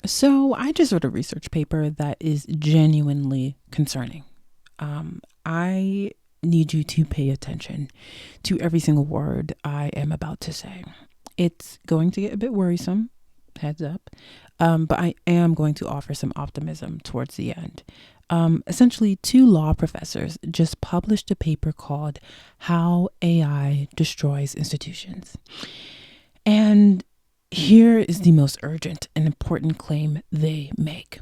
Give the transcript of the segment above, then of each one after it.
So I just wrote a research paper that is genuinely concerning. I need you to pay attention to every single word I am about to say. It's going to get a bit worrisome, heads up, but I am going to offer some optimism towards the end. Essentially, two law professors just published a paper called How AI Destroys Institutions. And here is the most urgent and important claim they make: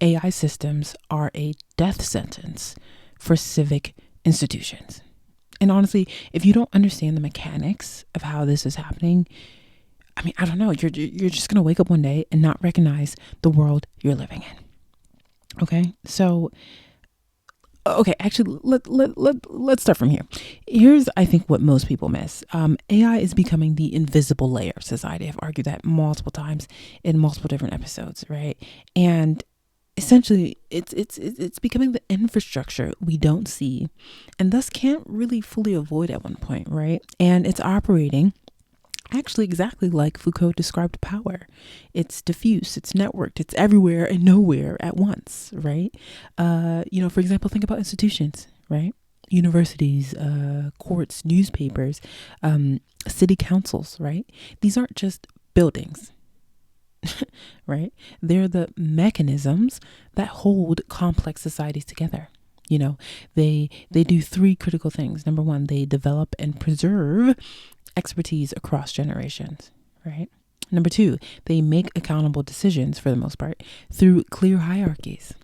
AI systems are a death sentence for civic institutions. And honestly, if you don't understand the mechanics of how this is happening, I mean, I don't know, you're just going to wake up one day and not recognize the world you're living in. Okay? So, okay, actually, let's start from here. Here's, I think, what most people miss. AI is becoming the invisible layer of society. I've argued that multiple times in multiple different episodes, right? And essentially, it's becoming the infrastructure we don't see and thus can't really fully avoid at one point, right? And it's operating actually exactly like Foucault described power. It's diffuse, it's networked, it's everywhere and nowhere at once, right? For example, think about institutions, right? Universities, courts, newspapers, city councils, right? These aren't just buildings, right? They're the mechanisms that hold complex societies together. They do three critical things. Number one, they develop and preserve expertise across generations, right? Number two, they make accountable decisions for the most part through clear hierarchies,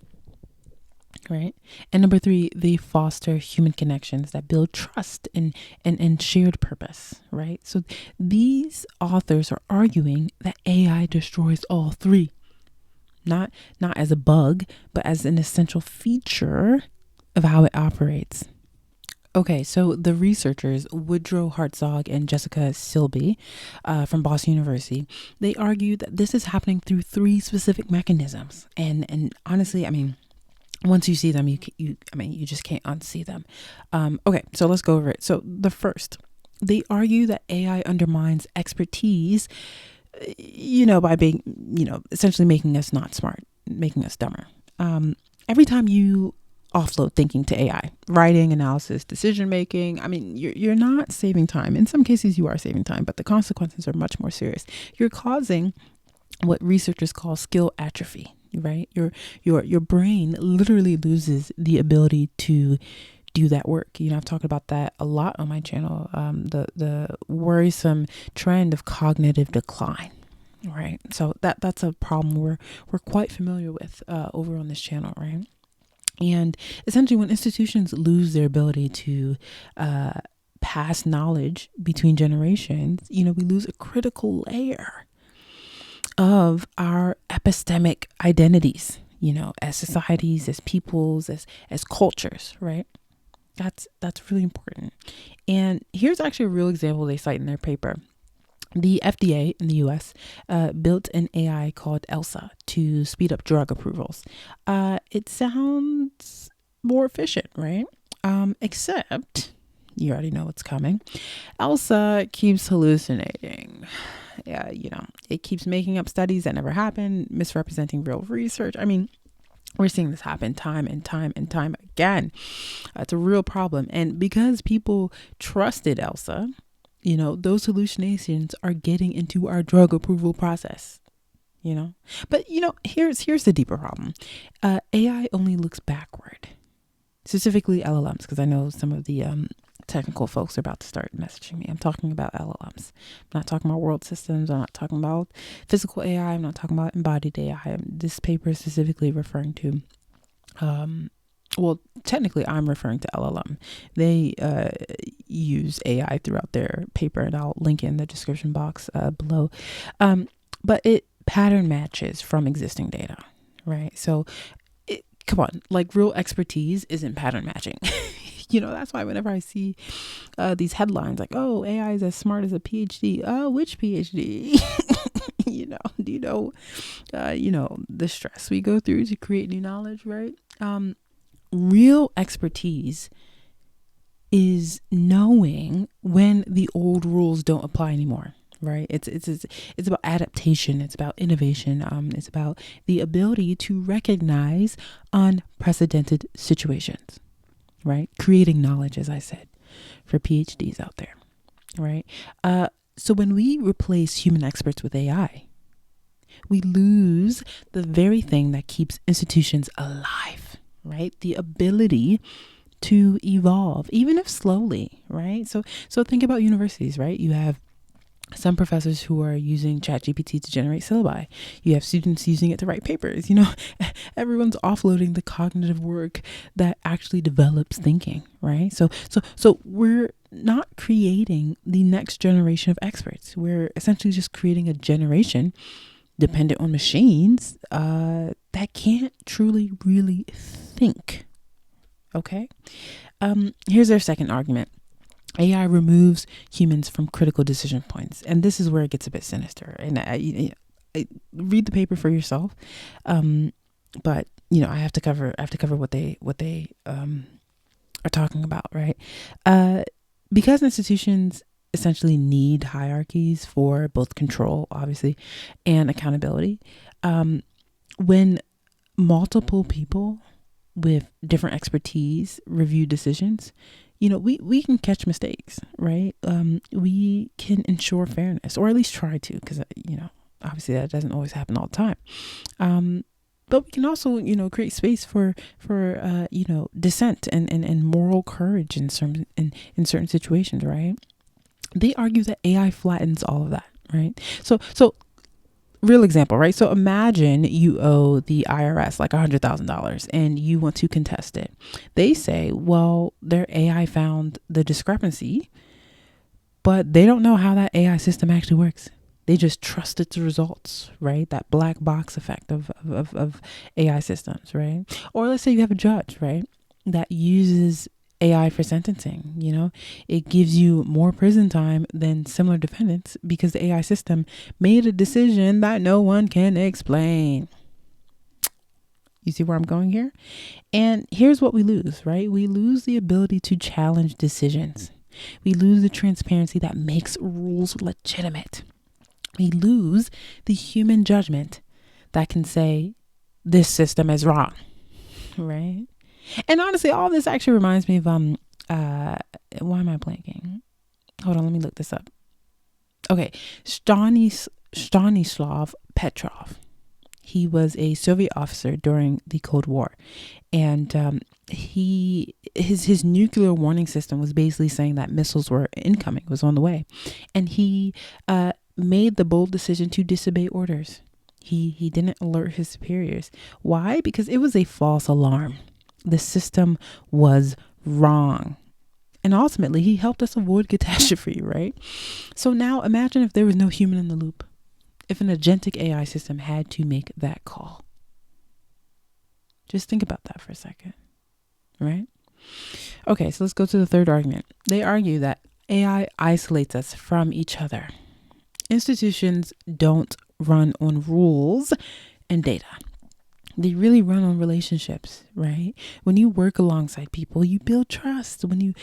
right? And number three, they foster human connections that build trust and shared purpose, right? So these authors are arguing that AI destroys all three, not as a bug, but as an essential feature of how it operates. Okay, so the researchers, Woodrow, Hartzog, and Jessica Silbey from Boston University, they argue that this is happening through three specific mechanisms. And honestly, I mean, once you see them, you just can't unsee them. Okay, so let's go over it. So the first, they argue that AI undermines expertise, by being, essentially making us not smart, making us dumber. Every time you offload thinking to AI, writing, analysis, decision making, I mean, you're not saving time. In some cases, you are saving time, but the consequences are much more serious. You're causing what researchers call skill atrophy, right? Your brain literally loses the ability to do that work. I've talked about that a lot on my channel. The worrisome trend of cognitive decline. Right. So that's a problem we're quite familiar with over on this channel, right? And essentially, when institutions lose their ability to pass knowledge between generations, we lose a critical layer of our epistemic identities, as societies, as peoples, as cultures, right? That's really important. And here's actually a real example they cite in their paper. The FDA in the US built an AI called Elsa to speed up drug approvals. It sounds more efficient, right? Except, you already know what's coming. Elsa keeps hallucinating. Yeah, it keeps making up studies that never happened, misrepresenting real research. I mean, we're seeing this happen time and time and time again. It's a real problem. And because people trusted Elsa, those hallucinations are getting into our drug approval process, But, here's the deeper problem. AI only looks backward, specifically LLMs, because I know some of the technical folks are about to start messaging me. I'm talking about LLMs. I'm not talking about world systems. I'm not talking about physical AI. I'm not talking about embodied AI. This paper is specifically referring to well, technically, I'm referring to LLM. They use AI throughout their paper, and I'll link it in the description box below. But it pattern matches from existing data, right? So, come on, like real expertise isn't pattern matching. That's why whenever I see these headlines like, "Oh, AI is as smart as a PhD." Oh, which PhD? Do the stress we go through to create new knowledge, right? Real expertise is knowing when the old rules don't apply anymore, right? It's about adaptation. It's about innovation. It's about the ability to recognize unprecedented situations, right? Creating knowledge, as I said, for PhDs out there, right? So when we replace human experts with AI, we lose the very thing that keeps institutions alive, right? The ability to evolve, even if slowly, right? So think about universities, right? You have some professors who are using ChatGPT to generate syllabi. You have students using it to write papers. Everyone's offloading the cognitive work that actually develops thinking, right? So we're not creating the next generation of experts. We're essentially just creating a generation dependent on machines that can't truly, really think. Okay. Here's their second argument. AI removes humans from critical decision points, and this is where it gets a bit sinister. And I read the paper for yourself, but I have to cover what they are talking about, right? Because institutions essentially need hierarchies for both control, obviously, and accountability. When multiple people with different expertise review decisions, we can catch mistakes, right? We can ensure fairness, or at least try to, because, obviously that doesn't always happen all the time. But we can also, create space for dissent and moral courage in certain situations, right? They argue that AI flattens all of that, right? So real example, right? So imagine you owe the IRS like $100,000 and you want to contest it. They say, well, their AI found the discrepancy, but they don't know how that AI system actually works. They just trust its results, right? That black box effect of AI systems, right? Or let's say you have a judge, right, that uses AI for sentencing. It gives you more prison time than similar defendants because the AI system made a decision that no one can explain. You see where I'm going here? And here's what we lose, right? We lose the ability to challenge decisions. We lose the transparency that makes rules legitimate. We lose the human judgment that can say this system is wrong, right? And honestly, all this actually reminds me of why am I blanking? Hold on, let me look this up. Okay, Stanislav Petrov. He was a Soviet officer during the Cold War, and his nuclear warning system was basically saying that missiles were incoming, was on the way, and he made the bold decision to disobey orders. He didn't alert his superiors. Why? Because it was a false alarm. The system was wrong. And ultimately, he helped us avoid catastrophe, right? So now imagine if there was no human in the loop. If an agentic AI system had to make that call. Just think about that for a second, right? Okay, so let's go to the third argument. They argue that AI isolates us from each other. Institutions don't run on rules and data. They really run on relationships, right? When you work alongside people, you build trust. When you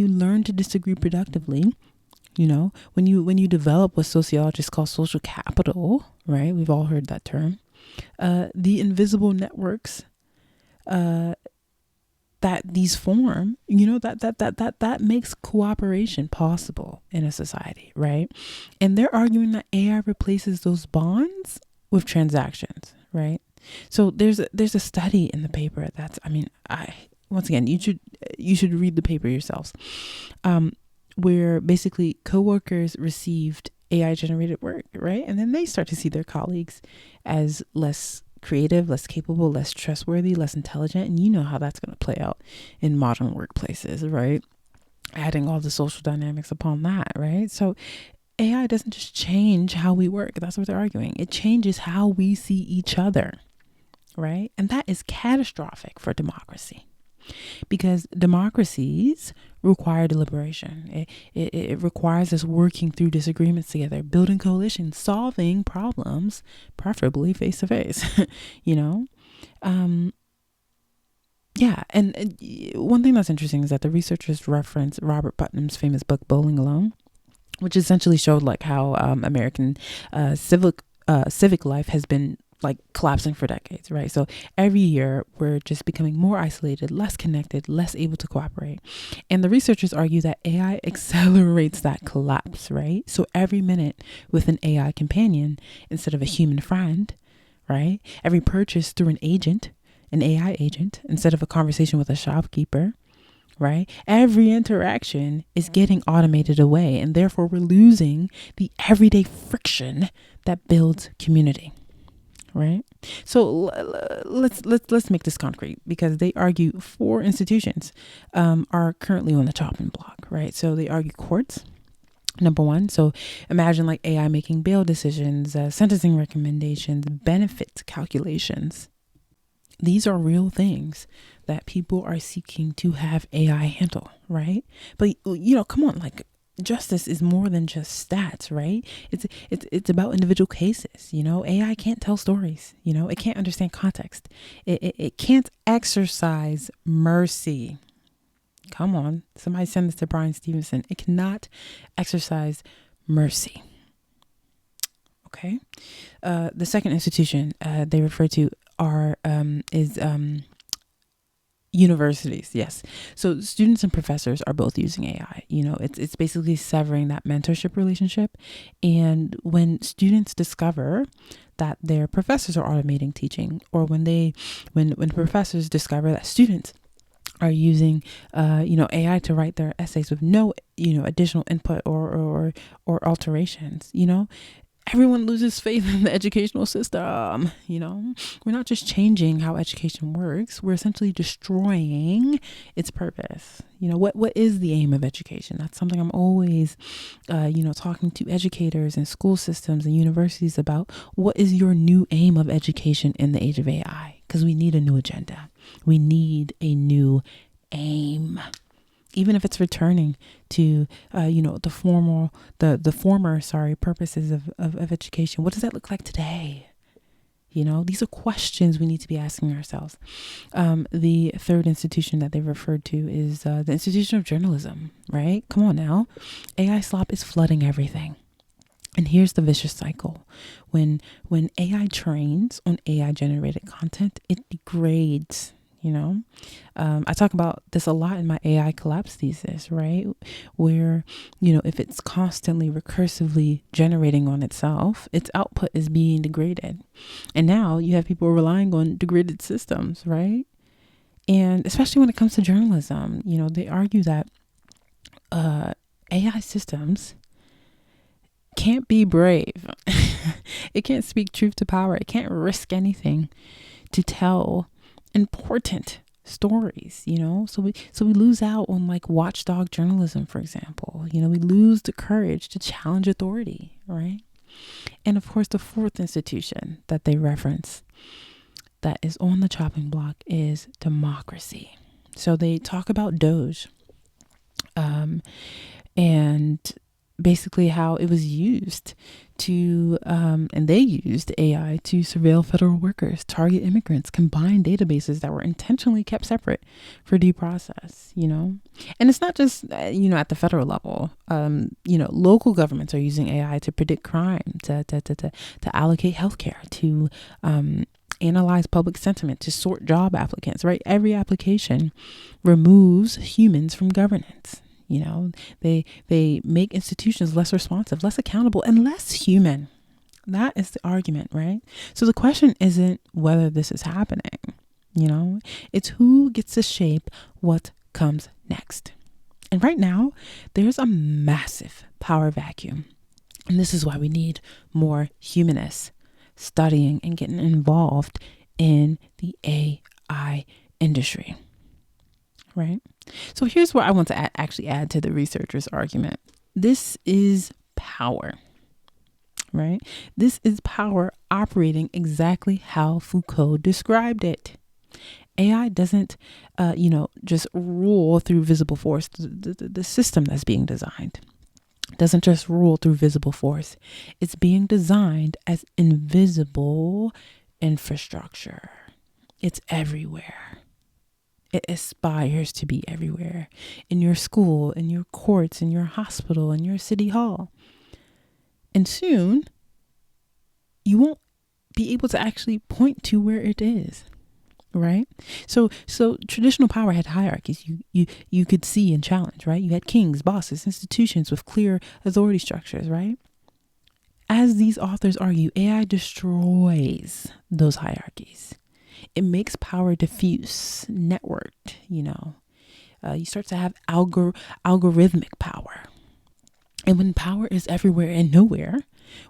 learn to disagree productively, when you develop what sociologists call social capital, right? We've all heard that term. The invisible networks that these form, that makes cooperation possible in a society, right? And they're arguing that AI replaces those bonds with transactions, right? So there's a study in the paper that's, once again, you should read the paper yourselves, where basically coworkers received AI generated work, right? And then they start to see their colleagues as less creative, less capable, less trustworthy, less intelligent. And you know how that's going to play out in modern workplaces, right? Adding all the social dynamics upon that, right? So AI doesn't just change how we work. That's what they're arguing. It changes how we see each other, right? And that is catastrophic for democracy, because democracies require deliberation. It requires us working through disagreements together, building coalitions, solving problems, preferably face to face, Yeah. And one thing that's interesting is that the researchers reference Robert Putnam's famous book, Bowling Alone, which essentially showed like how American civic life has been like collapsing for decades, right? So every year we're just becoming more isolated, less connected, less able to cooperate. And the researchers argue that AI accelerates that collapse, right? So every minute with an AI companion instead of a human friend, right? Every purchase through an AI agent instead of a conversation with a shopkeeper, right? Every interaction is getting automated away, and therefore we're losing the everyday friction that builds community. Right. So let's make this concrete, because they argue 4 institutions are currently on the chopping block. Right. So they argue courts. Number 1. So imagine like AI making bail decisions, sentencing recommendations, benefit calculations. These are real things that people are seeking to have AI handle. Right. But, come on, like, justice is more than just stats, right? It's about individual cases. AI can't tell stories. It can't understand context. It can't exercise mercy. Come on, somebody send this to Brian Stevenson. It cannot exercise mercy. Okay. The second institution they refer to is universities. Yes. So students and professors are both using AI. It's basically severing that mentorship relationship. And when students discover that their professors are automating teaching, or when professors discover that students are using AI to write their essays with no additional input or alterations, everyone loses faith in the educational system. We're not just changing how education works, we're essentially destroying its purpose. What is the aim of education? That's something I'm always talking to educators and school systems and universities about. What is your new aim of education in the age of AI? Because we need a new agenda. We need a new aim. Even if it's returning to, the former purposes of education. What does that look like today? These are questions we need to be asking ourselves. The third institution that they referred to is the institution of journalism, right? Come on now. AI slop is flooding everything. And here's the vicious cycle. When AI trains on AI generated content, it degrades. I talk about this a lot in my AI collapse thesis, right? Where, if it's constantly recursively generating on itself, its output is being degraded. And now you have people relying on degraded systems, right? And especially when it comes to journalism, they argue that AI systems can't be brave. It can't speak truth to power. It can't risk anything to tell important stories, so we lose out on like watchdog journalism, for example. We lose the courage to challenge authority, right? And of course, the fourth institution that they reference that is on the chopping block is democracy. So they talk about Doge, and basically how it was used to, and they used AI to surveil federal workers, target immigrants, combine databases that were intentionally kept separate for due process, And it's not just, at the federal level. Local governments are using AI to predict crime, to allocate healthcare, to analyze public sentiment, to sort job applicants, right? Every application removes humans from governance. They make institutions less responsive, less accountable, and less human. That is the argument, right? So the question isn't whether this is happening, it's who gets to shape what comes next. And right now, there's a massive power vacuum. And this is why we need more humanists studying and getting involved in the AI industry. Right? So here's what I want to actually add to the researchers' argument. This is power, right? This is power operating exactly how Foucault described it. AI doesn't, just rule through visible force. The system that's being designed doesn't just rule through visible force. It's being designed as invisible infrastructure. It's everywhere. It aspires to be everywhere, in your school, in your courts, in your hospital, in your city hall. And soon you won't be able to actually point to where it is. Right. So traditional power had hierarchies you could see and challenge. Right. You had kings, bosses, institutions with clear authority structures. Right. As these authors argue, AI destroys those hierarchies. It makes power diffuse, networked. You start to have algorithmic power. And when power is everywhere and nowhere,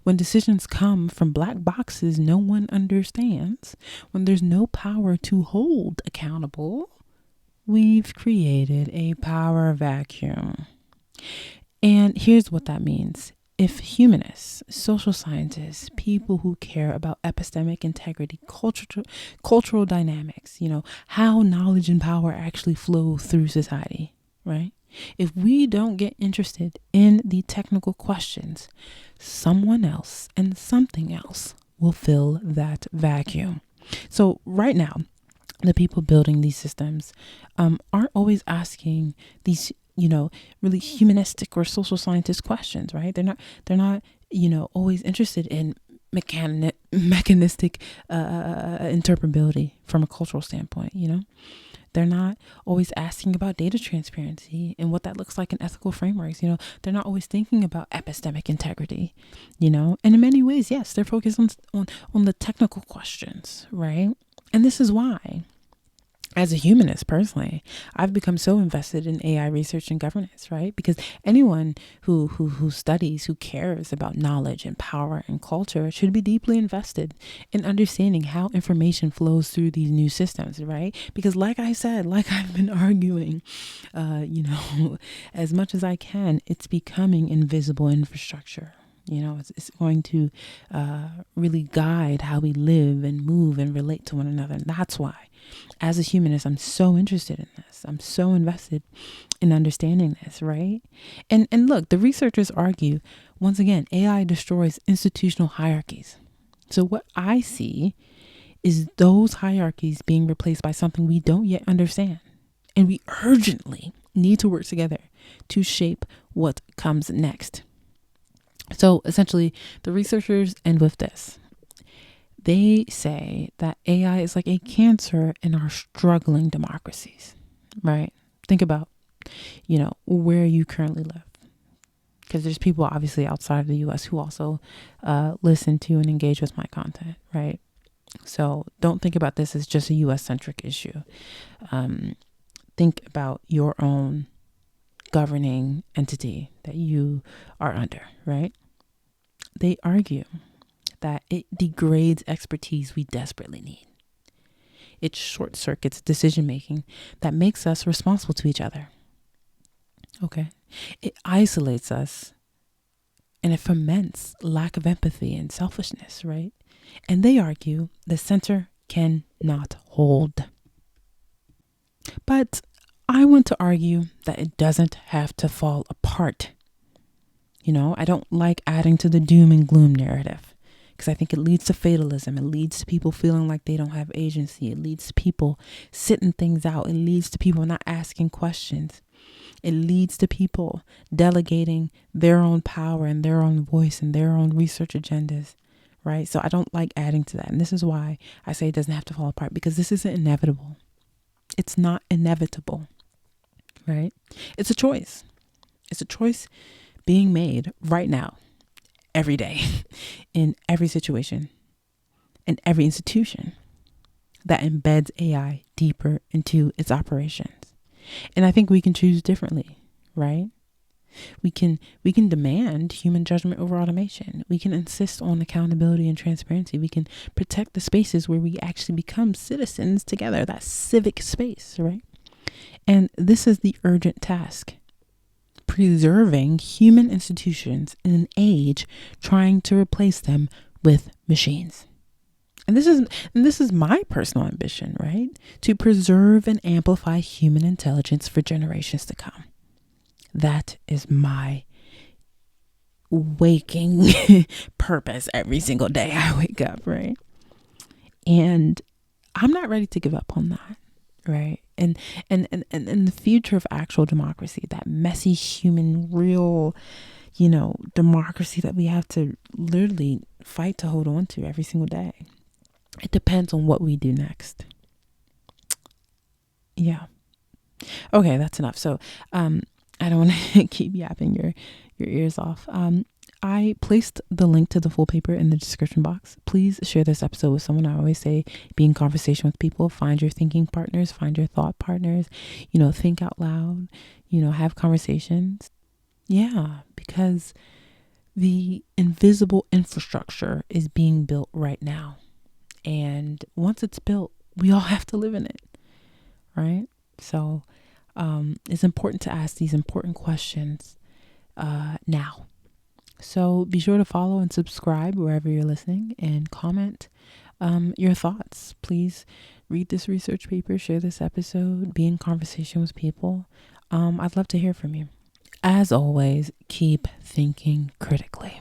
when decisions come from black boxes no one understands, when there's no power to hold accountable, we've created a power vacuum. And here's what that means. If humanists, social scientists, people who care about epistemic integrity, cultural dynamics, how knowledge and power actually flow through society, right? If we don't get interested in the technical questions, someone else and something else will fill that vacuum. So right now, the people building these systems aren't always asking these, really humanistic or social scientist questions, right? They're not, always interested in mechanistic interpretability from a cultural standpoint, They're not always asking about data transparency and what that looks like in ethical frameworks. They're not always thinking about epistemic integrity, and in many ways, yes, they're focused on the technical questions, right? And this is why, as a humanist personally, I've become so invested in AI research and governance, right? Because anyone who studies, who cares about knowledge and power and culture should be deeply invested in understanding how information flows through these new systems, right? Because like I said, like I've been arguing, as much as I can, it's becoming invisible infrastructure. It's going to really guide how we live and move and relate to one another. And that's why, as a humanist, I'm so interested in this. I'm so invested in understanding this, right? And look, the researchers argue, once again, AI destroys institutional hierarchies. So what I see is those hierarchies being replaced by something we don't yet understand. And we urgently need to work together to shape what comes next. So essentially, the researchers end with this. They say that AI is like a cancer in our struggling democracies, right? Think about, where you currently live. Because there's people obviously outside of the US who also listen to and engage with my content, right? So don't think about this as just a US centric issue. Think about your own governing entity that you are under, right? They argue that it degrades expertise we desperately need. It short circuits decision making that makes us responsible to each other. Okay. It isolates us and it foments lack of empathy and selfishness, right? And they argue the center cannot hold. But I want to argue that it doesn't have to fall apart. I don't like adding to the doom and gloom narrative because I think it leads to fatalism. It leads to people feeling like they don't have agency. It leads to people sitting things out. It leads to people not asking questions. It leads to people delegating their own power and their own voice and their own research agendas, right? So I don't like adding to that. And this is why I say it doesn't have to fall apart, because this isn't inevitable. It's not inevitable, right? It's a choice. It's a choice being made right now, every day, in every situation, in every institution that embeds AI deeper into its operations. And I think we can choose differently, right? We can demand human judgment over automation. We can insist on accountability and transparency. We can protect the spaces where we actually become citizens together, that civic space, right? And this is the urgent task: preserving human institutions in an age trying to replace them with machines. And this is my personal ambition, right? To preserve and amplify human intelligence for generations to come. That is my waking purpose every single day I wake up, right? And I'm not ready to give up on that. right? And the future of actual democracy, that messy human real, democracy that we have to literally fight to hold on to every single day. It depends on what we do next. Yeah. Okay, that's enough. So, I don't want to keep yapping your ears off. I placed the link to the full paper in the description box. Please share this episode with someone. I always say, be in conversation with people. Find your thinking partners. Find your thought partners. Think out loud. Have conversations. Yeah, because the invisible infrastructure is being built right now. And once it's built, we all have to live in it, right? So it's important to ask these important questions now. So be sure to follow and subscribe wherever you're listening, and comment your thoughts. Please read this research paper, share this episode, be in conversation with people. I'd love to hear from you. As always, keep thinking critically.